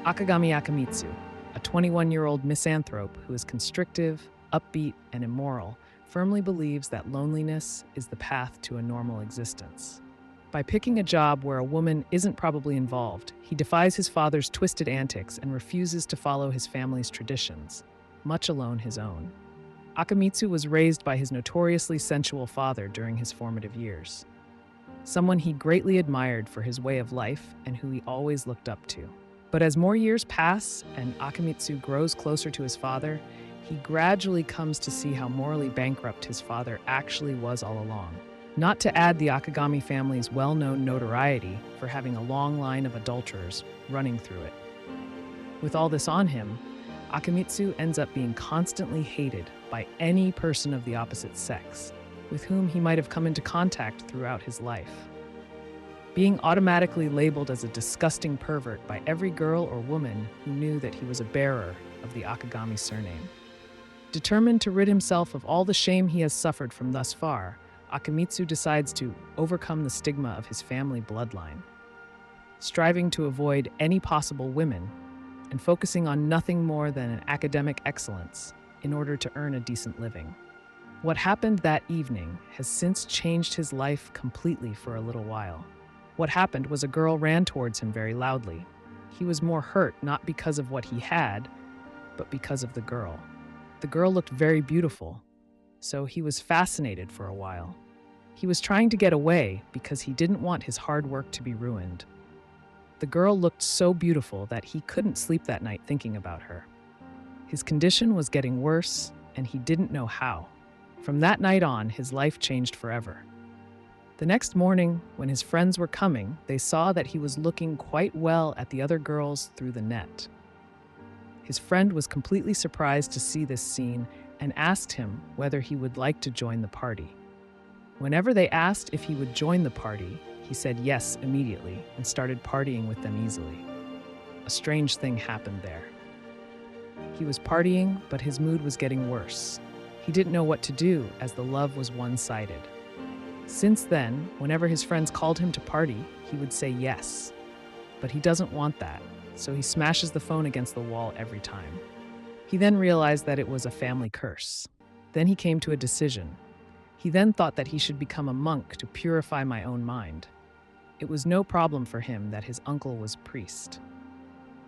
Akagami Akamitsu, a 21-year-old misanthrope who is constrictive, upbeat, and immoral, firmly believes that loneliness is the path to a normal existence. By picking a job where a woman isn't probably involved, he defies his father's twisted antics and refuses to follow his family's traditions, much alone his own. Akamitsu was raised by his notoriously sensual father during his formative years, someone he greatly admired for his way of life and who he always looked up to. But as more years pass and Akamitsu grows closer to his father, he gradually comes to see how morally bankrupt his father actually was all along. Not to add the Akagami family's well-known notoriety for having a long line of adulterers running through it. With all this on him, Akamitsu ends up being constantly hated by any person of the opposite sex, with whom he might have come into contact throughout his life. Being automatically labeled as a disgusting pervert by every girl or woman who knew that he was a bearer of the Akagami surname. Determined to rid himself of all the shame he has suffered from thus far, Akamitsu decides to overcome the stigma of his family bloodline, striving to avoid any possible women and focusing on nothing more than an academic excellence in order to earn a decent living. What happened that evening has since changed his life completely for a little while. What happened was a girl ran towards him very loudly. He was more hurt not because of what he had, but because of the girl. The girl looked very beautiful, so he was fascinated for a while. He was trying to get away because he didn't want his hard work to be ruined. The girl looked so beautiful that he couldn't sleep that night thinking about her. His condition was getting worse, and he didn't know how. From that night on, his life changed forever. The next morning, when his friends were coming, they saw that he was looking quite well at the other girls through the net. His friend was completely surprised to see this scene and asked him whether he would like to join the party. Whenever they asked if he would join the party, he said yes immediately and started partying with them easily. A strange thing happened there. He was partying, but his mood was getting worse. He didn't know what to do as the love was one-sided. Since then, whenever his friends called him to party, he would say yes. But he doesn't want that, so he smashes the phone against the wall every time. He then realized that it was a family curse. Then he came to a decision. He then thought that he should become a monk to purify my own mind. It was no problem for him that his uncle was priest.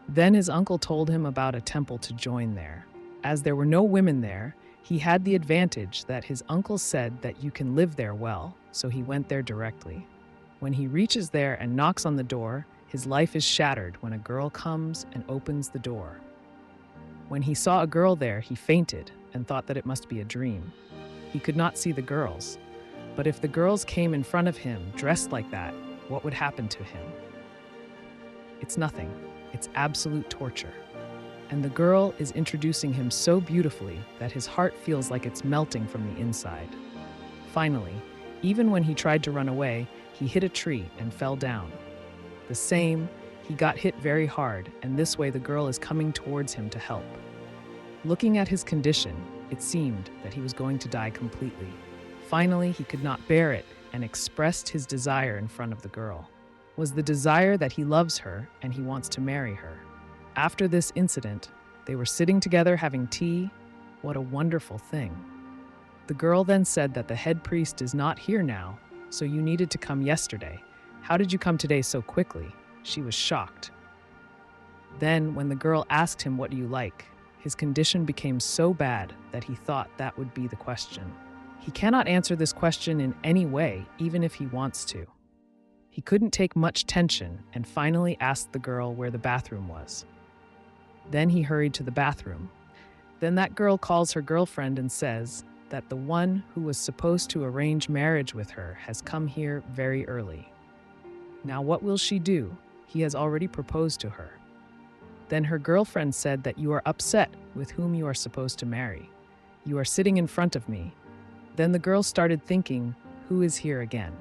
Then his uncle told him about a temple to join there. As there were no women there, he had the advantage that his uncle said that you can live there well, so he went there directly. When he reaches there and knocks on the door, his life is shattered when a girl comes and opens the door. When he saw a girl there, he fainted and thought that it must be a dream. He could not see the girls, but if the girls came in front of him dressed like that, what would happen to him? It's nothing. It's absolute torture. And the girl is introducing him so beautifully that his heart feels like it's melting from the inside. Finally, even when he tried to run away, he hit a tree and fell down. The same, he got hit very hard, and this way the girl is coming towards him to help. Looking at his condition, it seemed that he was going to die completely. Finally, he could not bear it and expressed his desire in front of the girl. Was the desire that he loves her and he wants to marry her. After this incident, they were sitting together having tea. What a wonderful thing. The girl then said that the head priest is not here now, so you needed to come yesterday. How did you come today so quickly? She was shocked. Then, when the girl asked him, "What do you like?" his condition became so bad that he thought that would be the question. He cannot answer this question in any way, even if he wants to. He couldn't take much tension and finally asked the girl where the bathroom was. Then he hurried to the bathroom. Then that girl calls her girlfriend and says that the one who was supposed to arrange marriage with her has come here very early. Now what will she do? He has already proposed to her. Then her girlfriend said that you are upset with whom you are supposed to marry. You are sitting in front of me. Then the girl started thinking, who is here again?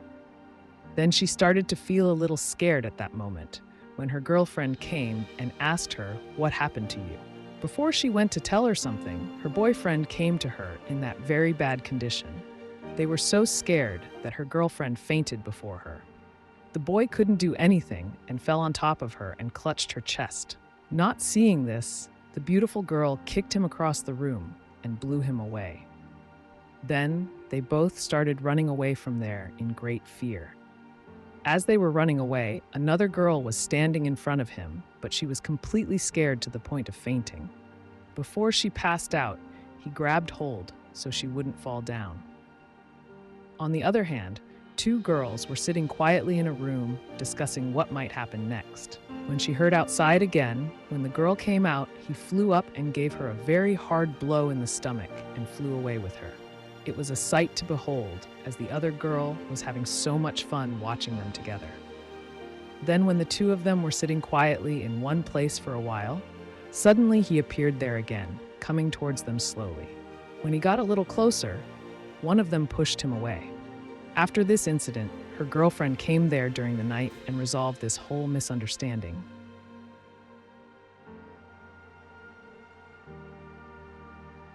Then she started to feel a little scared at that moment when her girlfriend came and asked her what happened to you. Before she went to tell her something, her boyfriend came to her in that very bad condition. They were so scared that her girlfriend fainted before her. The boy couldn't do anything and fell on top of her and clutched her chest. Not seeing this, the beautiful girl kicked him across the room and blew him away. Then they both started running away from there in great fear. As they were running away, another girl was standing in front of him, but she was completely scared to the point of fainting. Before she passed out, he grabbed hold so she wouldn't fall down. On the other hand, two girls were sitting quietly in a room discussing what might happen next. When she heard outside again, when the girl came out, he flew up and gave her a very hard blow in the stomach and flew away with her. It was a sight to behold, as the other girl was having so much fun watching them together. Then when the two of them were sitting quietly in one place for a while, suddenly he appeared there again, coming towards them slowly. When he got a little closer, one of them pushed him away. After this incident, her girlfriend came there during the night and resolved this whole misunderstanding.